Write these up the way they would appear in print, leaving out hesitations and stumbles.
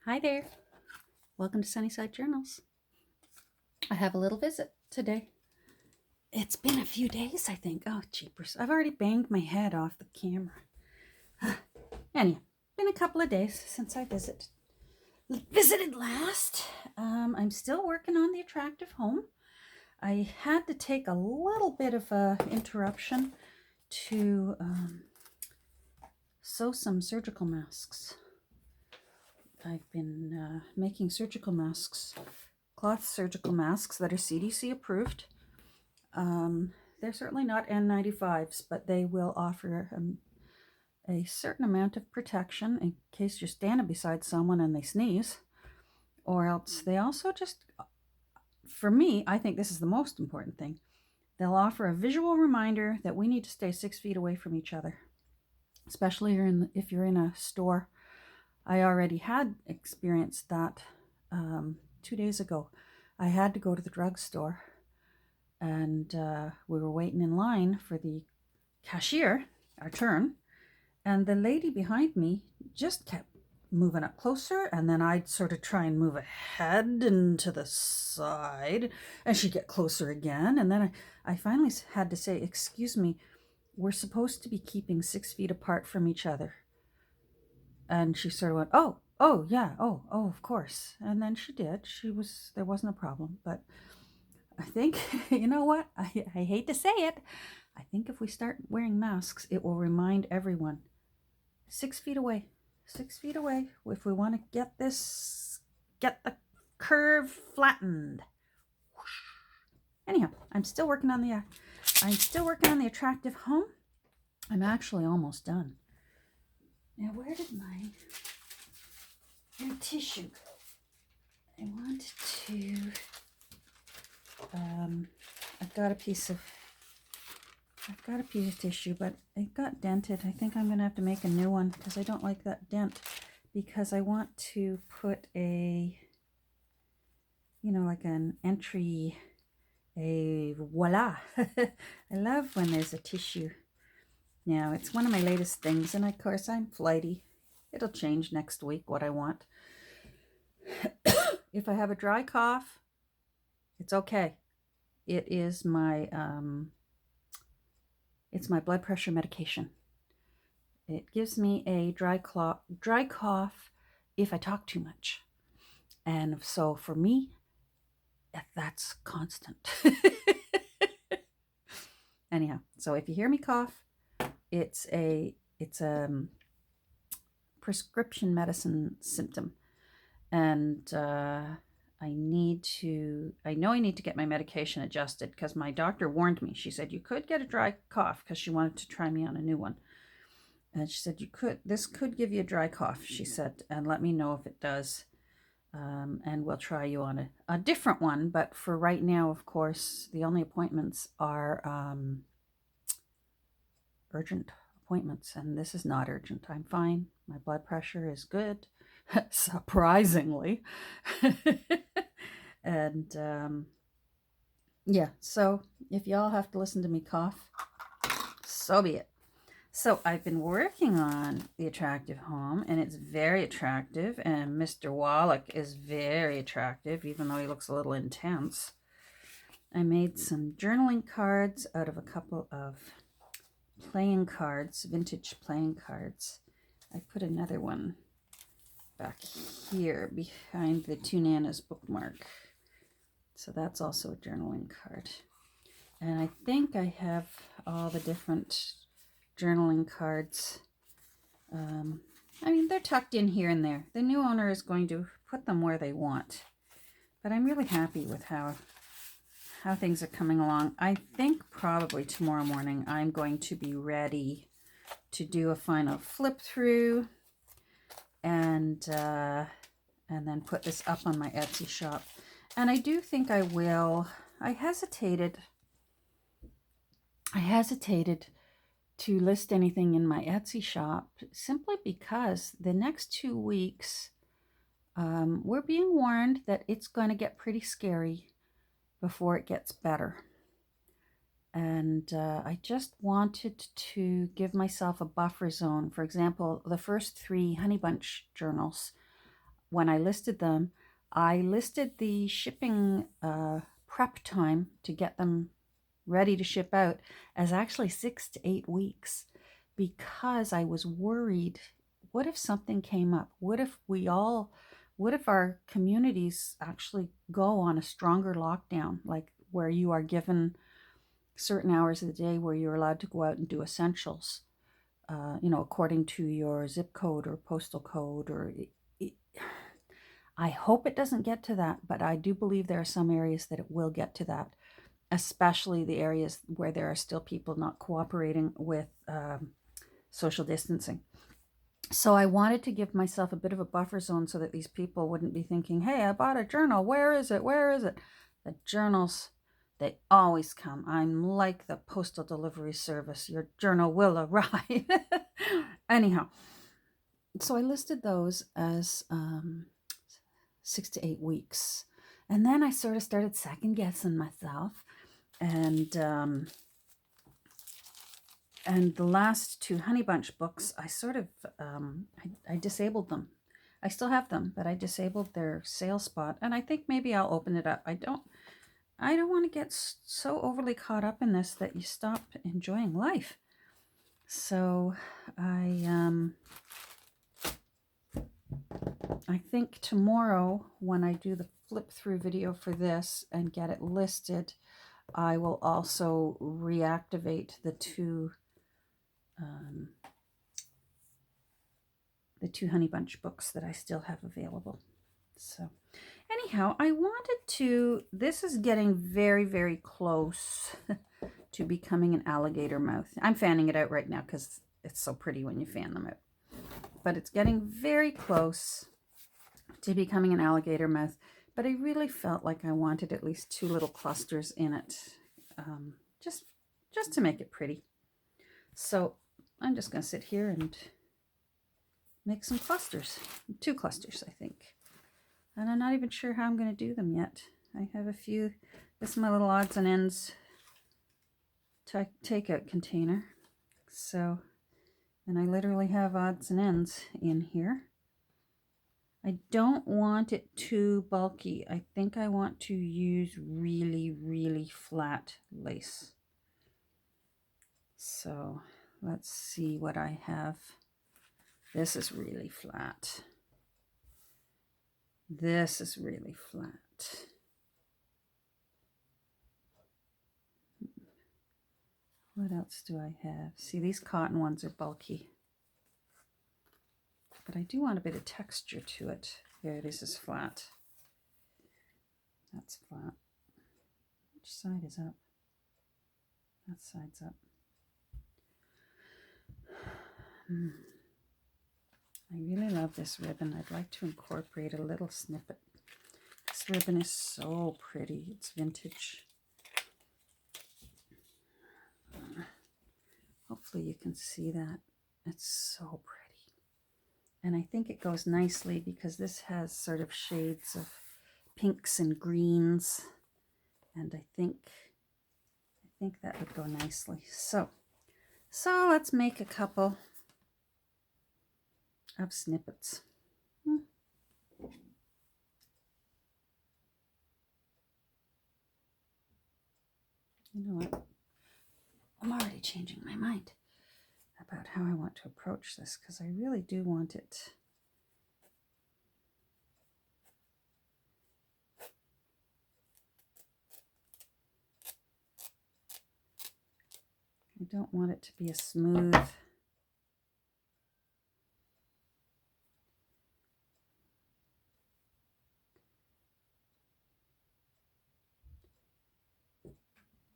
Hi there. Welcome to Sunnyside Journals. I have a little visit today. It's been a few days, I think. Oh, jeepers. I've already banged my head off the camera. Anyhow, been a couple of days since I visited last. I'm still working on the attractive home. I had to take a little bit of a interruption to sew some surgical masks. I've been making surgical masks, cloth surgical masks that are CDC approved. They're certainly not N95s, but they will offer a certain amount of protection in case you're standing beside someone and they sneeze. Or else they also just, for me, I think this is the most important thing. They'll offer a visual reminder that we need to stay 6 feet away from each other, especially if you're in a store. I already had experienced that 2 days ago. I had to go to the drugstore, and we were waiting in line for the cashier, our turn, and the lady behind me just kept moving up closer, and then I'd sort of try and move ahead and to the side, and she'd get closer again, and then I finally had to say, "Excuse me, we're supposed to be keeping 6 feet apart from each other." And she sort of went, "Oh, yeah, oh, of course." And then she did. There wasn't a problem, but I think, you know what? I hate to say it. I think if we start wearing masks, it will remind everyone 6 feet away, 6 feet away. If we want to get the curve flattened. Anyhow, I'm still working on the attractive home. I'm actually almost done. Now, where did my tissue? I wanted to. I've got a piece of tissue, but it got dented. I think I'm going to have to make a new one because I don't like that dent, because I want to put like an entry, a voila. I love when there's a tissue. Now, it's one of my latest things, and of course I'm flighty. It'll change next week what I want. If I have a dry cough, it's okay. It is it's my blood pressure medication. It gives me a dry cough if I talk too much. And so for me, that's constant. Anyhow, so if you hear me cough, it's a prescription medicine symptom. And I know I need to get my medication adjusted, because my doctor warned me. She said you could get a dry cough, because she wanted to try me on a new one. And she said, this could give you a dry cough, she said, and let me know if it does. And we'll try you on a different one. But for right now, of course, the only appointments are urgent appointments. And this is not urgent. I'm fine. My blood pressure is good, surprisingly. And yeah, so if y'all have to listen to me cough, so be it. So I've been working on the attractive home, and it's very attractive, and Mr. Wallach is very attractive, even though he looks a little intense. I made some journaling cards out of a couple of playing cards, vintage playing cards. I put another one back here behind the Two Nanas bookmark. So that's also a journaling card. And I think I have all the different journaling cards. They're tucked in here and there. The new owner is going to put them where they want. But I'm really happy with how things are coming along. I think probably tomorrow morning I'm going to be ready to do a final flip through and then put this up on my Etsy shop. And I do think I will. I hesitated to list anything in my Etsy shop, simply because the next 2 weeks, we're being warned that it's going to get pretty scary before it gets better. And I just wanted to give myself a buffer zone. For example, the first 3 Honey Bunch journals, when I listed them, I listed the shipping prep time to get them ready to ship out as actually 6 to 8 weeks, because I was worried, what if something came up? What if our communities actually go on a stronger lockdown, like where you are given certain hours of the day where you're allowed to go out and do essentials, according to your zip code or postal code, I hope it doesn't get to that, but I do believe there are some areas that it will get to that, especially the areas where there are still people not cooperating with social distancing. So I wanted to give myself a bit of a buffer zone so that these people wouldn't be thinking, hey, I bought a journal. Where is it? Where is it? The journals, they always come. I'm like the postal delivery service. Your journal will arrive. Anyhow, so I listed those as 6 to 8 weeks. And then I sort of started second guessing myself. And the last 2 Honey Bunch books, I sort of, I disabled them. I still have them, but I disabled their sale spot. And I think maybe I'll open it up. I don't want to get so overly caught up in this that you stop enjoying life. So I think tomorrow, when I do the flip through video for this and get it listed, I will also reactivate the two Honey Bunch books that I still have available. So anyhow, I wanted to, this is getting very, very close to becoming an alligator mouth. I'm fanning it out right now because it's so pretty when you fan them out. But it's getting very close to becoming an alligator mouth. But I really felt like I wanted at least 2 little clusters in it, just to make it pretty. So I'm just going to sit here and make some clusters, 2 clusters, I think. And I'm not even sure how I'm going to do them yet. I have a few, this is my little odds and ends takeout container. So, and I literally have odds and ends in here. I don't want it too bulky. I think I want to use really, really flat lace. So let's see what I have. This is really flat. This is really flat. What else do I have? See, these cotton ones are bulky. But I do want a bit of texture to it. Here, this is flat. That's flat. Which side is up? That side's up. I really love this ribbon. I'd like to incorporate a little snippet. This ribbon is so pretty. It's vintage. Hopefully you can see that. It's so pretty. And I think it goes nicely because this has sort of shades of pinks and greens. And I think that would go nicely. So let's make a couple of snippets. You know what? I'm already changing my mind about how I want to approach this because I really do want it. I don't want it to be a smooth.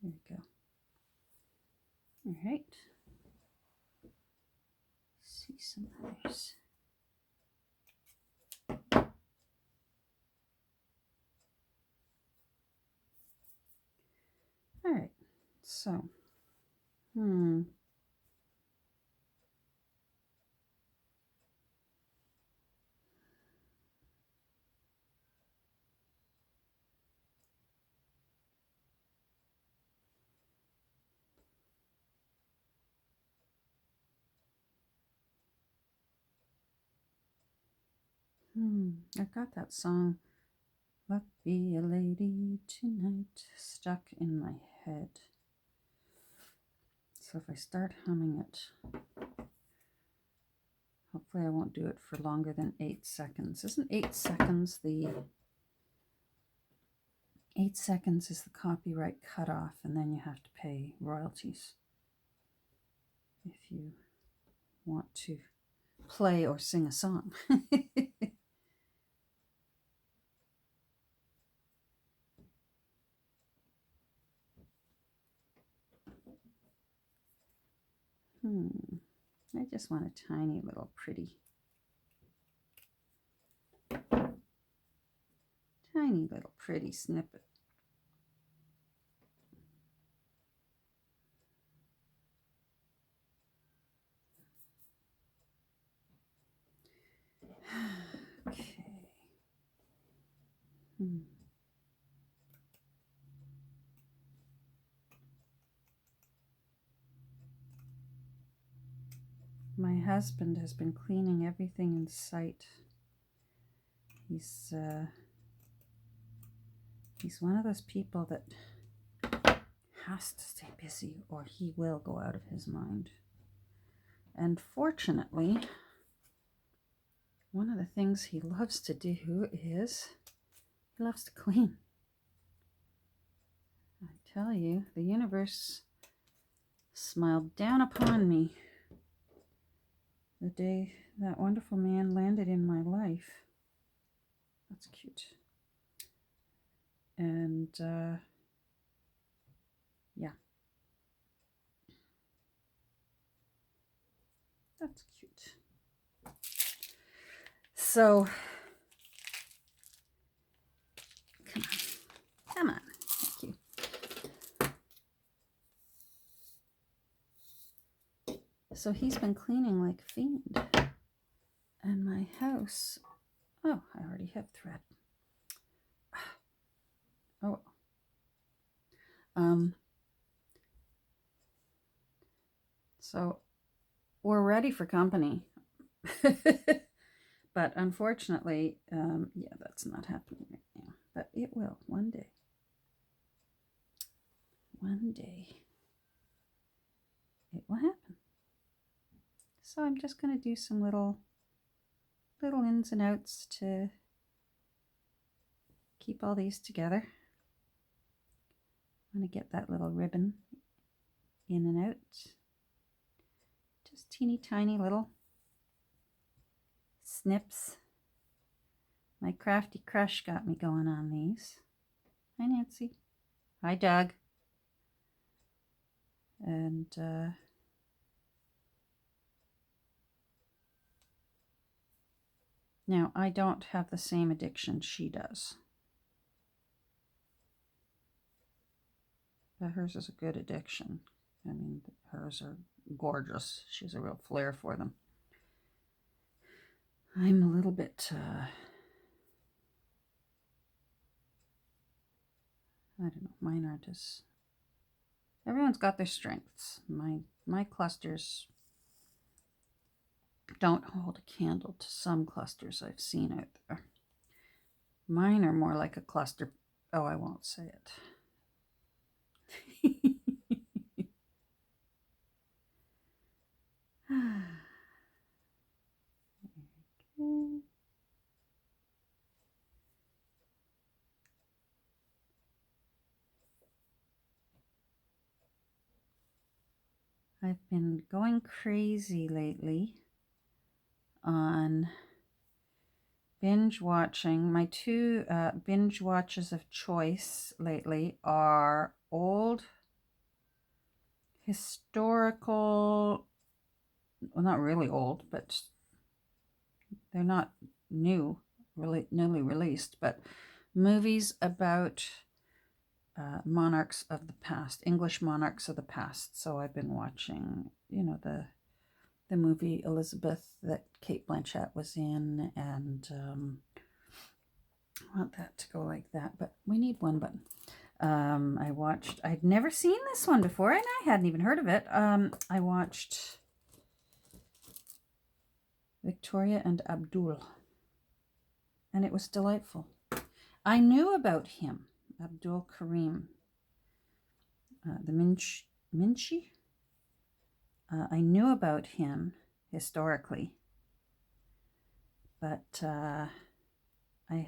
There we go. All right. See some others. All right. So, I've got that song, "Luck Be a Lady Tonight," stuck in my head. So if I start humming it, hopefully I won't do it for longer than 8 seconds. Isn't 8 seconds the... 8 seconds is the copyright cutoff, and then you have to pay royalties if you want to play or sing a song. I just want a tiny little pretty, snippet. Okay. My husband has been cleaning everything in sight. He's one of those people that has to stay busy or he will go out of his mind. And fortunately, one of the things he loves to do is he loves to clean. I tell you, the universe smiled down upon me the day that wonderful man landed in my life. That's cute. And yeah, that's cute. So come on, thank you. So he's been cleaning like a fiend, and my house, oh, I already have thread. Oh, so we're ready for company. But unfortunately, yeah, that's not happening right now. But it will one day. One day, it will happen. So I'm just going to do some little ins and outs to keep all these together. I'm going to get that little ribbon in and out. Just teeny tiny little snips. My crafty crush got me going on these. Hi, Nancy. Hi, Doug. And now I don't have the same addiction she does. But hers is a good addiction. I mean, hers are gorgeous. She has a real flair for them. I'm a little bit, I don't know, mine aren't as, everyone's got their strengths. My clusters don't hold a candle to some clusters I've seen out there. Mine are more like a cluster, oh, I won't say it. Okay. I've been going crazy lately on binge watching. My two binge watches of choice lately are old historical, well, not really old, but they're not new, really newly released, but movies about monarchs of the past, English monarchs of the past. So I've been watching, you know, the movie Elizabeth that Cate Blanchett was in, and I want that to go like that, but we need one button. I'd never seen this one before, and I hadn't even heard of it. I watched Victoria and Abdul. and it was delightful. I knew about him, Abdul Karim, the Minshi. I knew about him historically, but I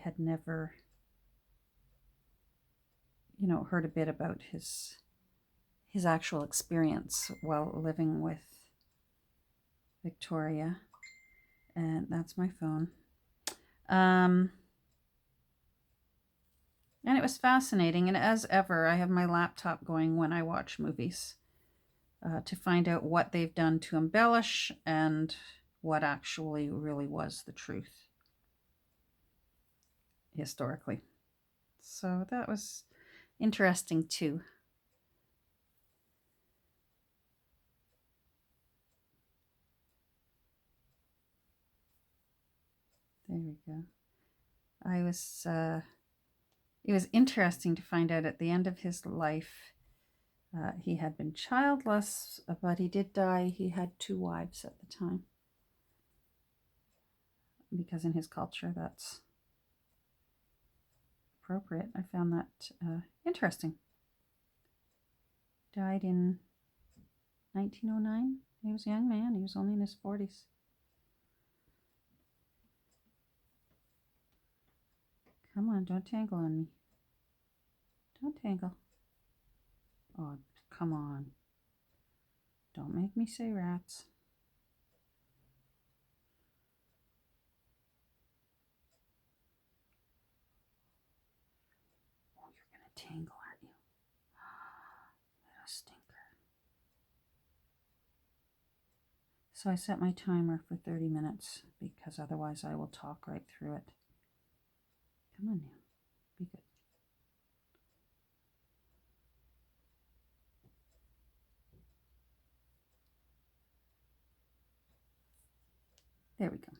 had never, heard a bit about his actual experience while living with Victoria. And that's my phone. And it was fascinating. And as ever, I have my laptop going when I watch movies to find out what they've done to embellish and what actually really was the truth historically. So that was interesting too. There we go. It was interesting to find out at the end of his life, he had been childless, but he did die. He had 2 wives at the time, because in his culture that's appropriate. I found that interesting. Died in 1909. He was a young man. He was only in his 40s. Come on, don't tangle on me. Don't tangle. Oh, come on. Don't make me say rats. Oh, you're going to tangle, aren't you? Little stinker. So I set my timer for 30 minutes because otherwise I will talk right through it. Come on now. Be good. There we go.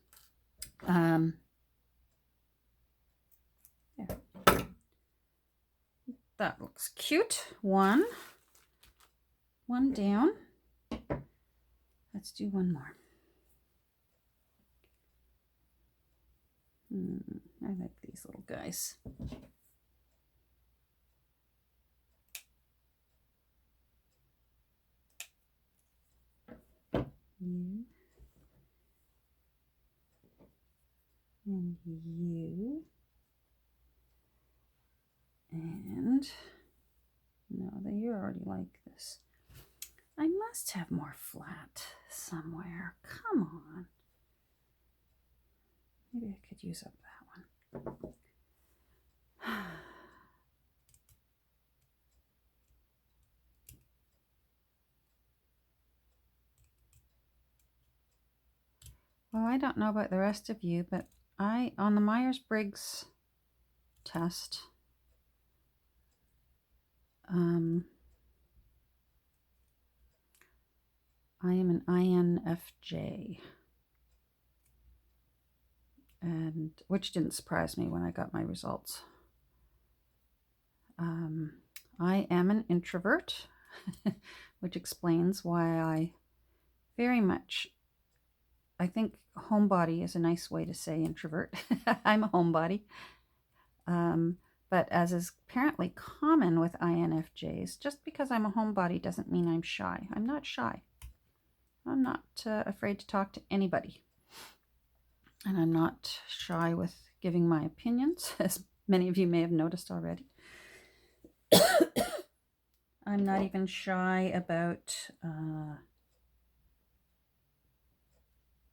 There. That looks cute. One down. Let's do one more. I like these little guys. You and you, and no, you already like this. I must have more flat somewhere. Come on. Maybe I could use up that one. Well, I don't know about the rest of you, but on the Myers-Briggs test, I am an INFJ, and which didn't surprise me when I got my results. I am an introvert, which explains why I think homebody is a nice way to say introvert. I'm a homebody. But as is apparently common with INFJs, just because I'm a homebody doesn't mean I'm shy. I'm not shy. I'm not afraid to talk to anybody. And I'm not shy with giving my opinions, as many of you may have noticed already. I'm not even shy about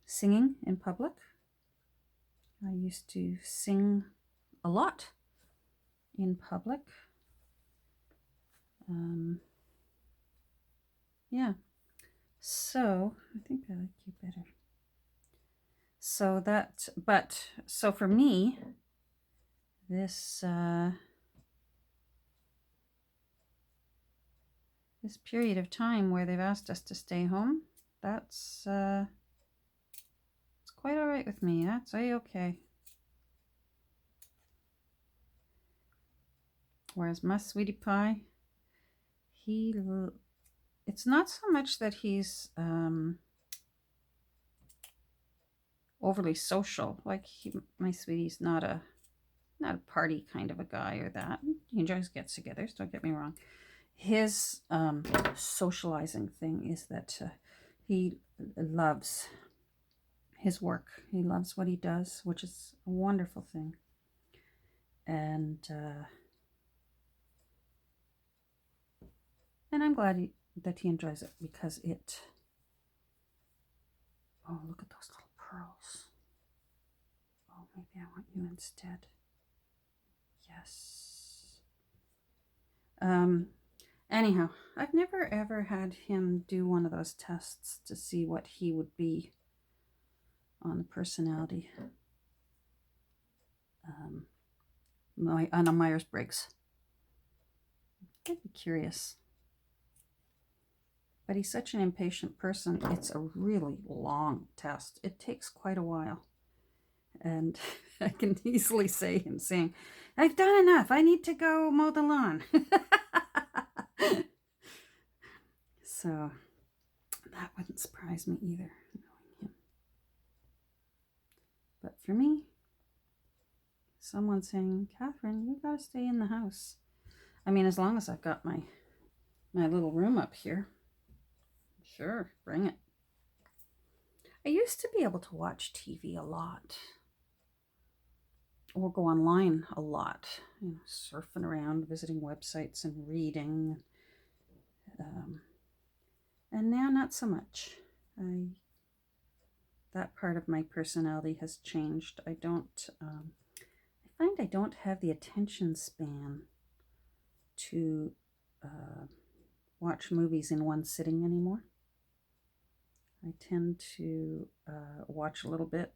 singing in public. I used to sing a lot in public. Yeah. So I think I like you better. So for me, this period of time where they've asked us to stay home, that's it's quite all right with me. That's a-okay. Whereas my sweetie pie, it's not so much that he's overly social. Like my sweetie's not a party kind of a guy or that. He enjoys gets-togethers. Don't get me wrong. His socializing thing is that he loves his work. He loves what he does, which is a wonderful thing. And I'm glad that he enjoys it, because it... Oh, look at those little pearls. Oh, maybe I want you instead. Yes. Anyhow, I've never ever had him do one of those tests to see what he would be on the personality. On a Myers-Briggs. I'd be curious. But he's such an impatient person. It's a really long test. It takes quite a while. And I can easily say him saying, "I've done enough. I need to go mow the lawn." So that wouldn't surprise me either, knowing him. But for me, someone saying, "Catherine, you gotta stay in the house." I mean, as long as I've got my little room up here. Sure, bring it. I used to be able to watch TV a lot, or go online a lot, surfing around, visiting websites and reading. And now not so much. That part of my personality has changed. I find I don't have the attention span to watch movies in one sitting anymore. I tend to watch a little bit,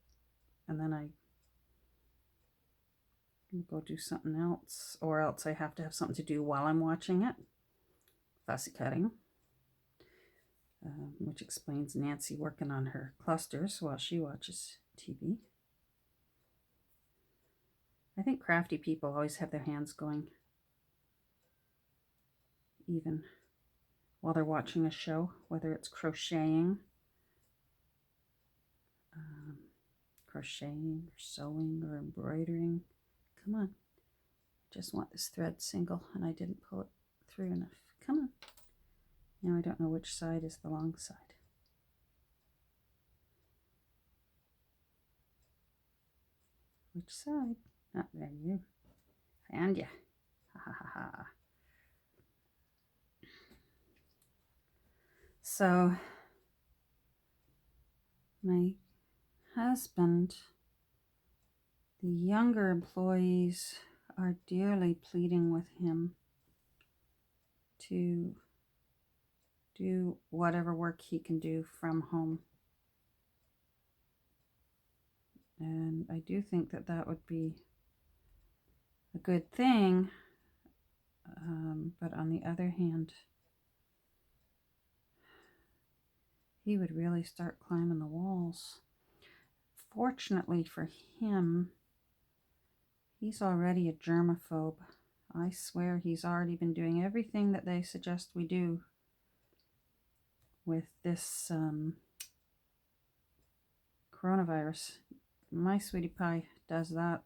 and then I go do something else, or else I have to have something to do while I'm watching it. Fussy cutting, which explains Nancy working on her clusters while she watches TV. I think crafty people always have their hands going, even while they're watching a show, whether it's crocheting, or sewing, or embroidering. Come on. Just want this thread single, and I didn't pull it through enough. Come on. Now I don't know which side is the long side. Which side? Ah, there you. Found ya. Ha ha ha ha. So, my husband, the younger employees are dearly pleading with him to do whatever work he can do from home. And I do think that that would be a good thing. But on the other hand, he would really start climbing the walls. Fortunately for him, he's already a germaphobe. I swear he's already been doing everything that they suggest we do with this coronavirus. My sweetie pie does that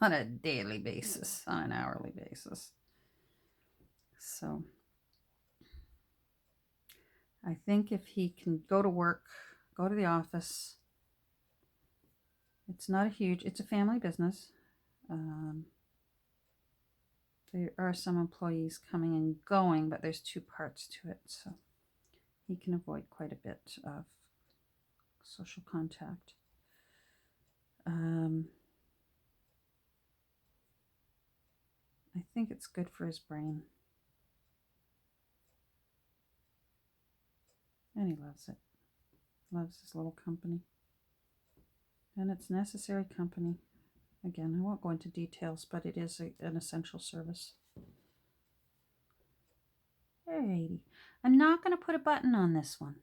on a daily basis, on an hourly basis. So I think if he can go to work, go to the office, it's a family business. There are some employees coming and going, but there's two parts to it, so he can avoid quite a bit of social contact. I think it's good for his brain. And he loves it. Loves his little company. And it's necessary company. Again, I won't go into details, but it is an essential service. Alrighty. I'm not going to put a button on this one.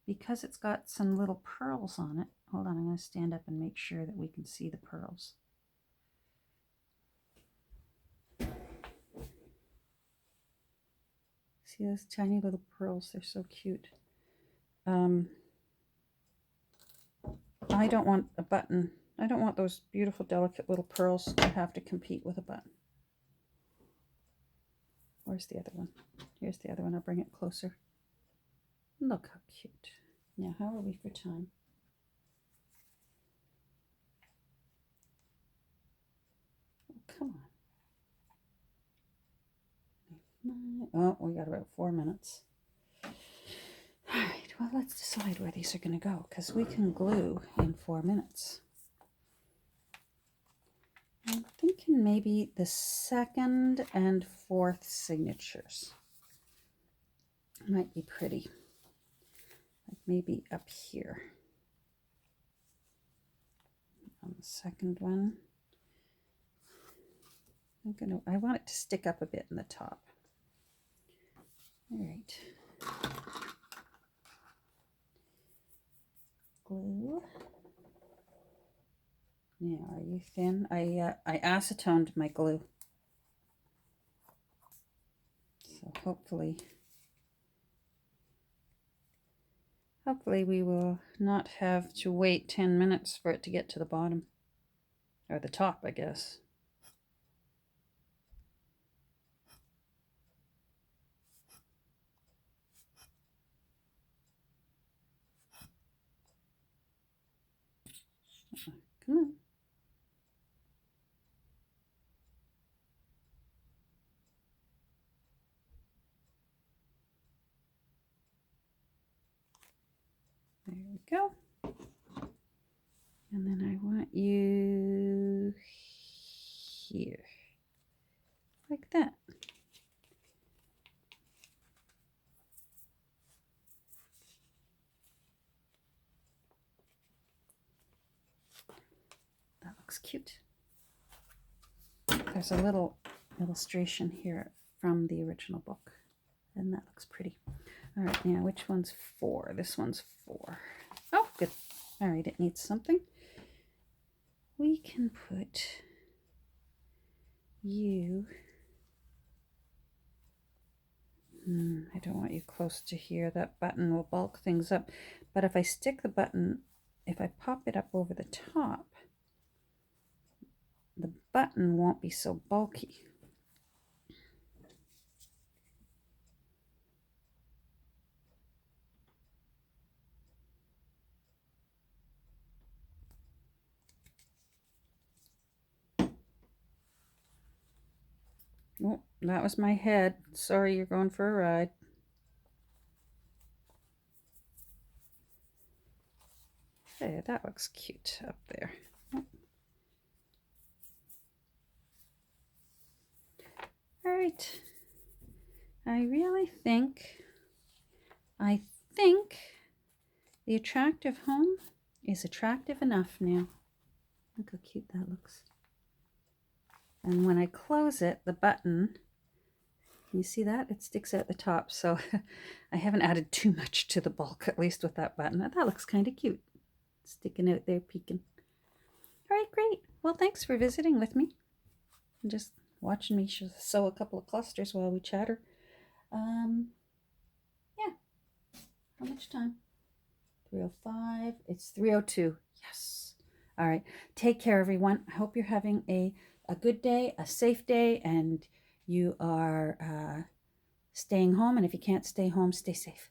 Because it's got some little pearls on it. Hold on, I'm going to stand up and make sure that we can see the pearls. See those tiny little pearls? They're so cute. I don't want a button. I don't want those beautiful, delicate little pearls to have to compete with a button. Where's the other one? Here's the other one. I'll bring it closer. Look how cute. Now, how are we for time? Oh, come on. Oh, we got about 4 minutes. All right, well, let's decide where these are going to go, because we can glue in 4 minutes. I'm thinking maybe the 2nd and 4th signatures might be pretty. Like maybe up here on the 2nd one. I want it to stick up a bit in the top. All right. Glue. Now, are you thin? I acetoned my glue. So hopefully we will not have to wait 10 minutes for it to get to the bottom. Or the top, I guess. Come on. There we go. And then I want you here. Like that. That looks cute. There's a little illustration here from the original book. And that looks pretty. All right, now which one's 4? This one's 4. Oh, good. All right, it needs something. We can put you... I don't want you close to here. That button will bulk things up. But if I stick the button, if I pop it up over the top, the button won't be so bulky. Oh, that was my head. Sorry, you're going for a ride. Hey, that looks cute up there. Oh. All right. I really think the attractive home is attractive enough now. Look how cute that looks. And when I close it, the button, you see that? It sticks at the top. So I haven't added too much to the bulk, at least with that button. That looks kind of cute. Sticking out there, peeking. All right, great. Well, thanks for visiting with me. And just watching me sew a couple of clusters while we chatter. Yeah. How much time? 3:05. It's 3:02. Yes. All right. Take care, everyone. I hope you're having a good day, a safe day, and you are staying home. And if you can't stay home, stay safe.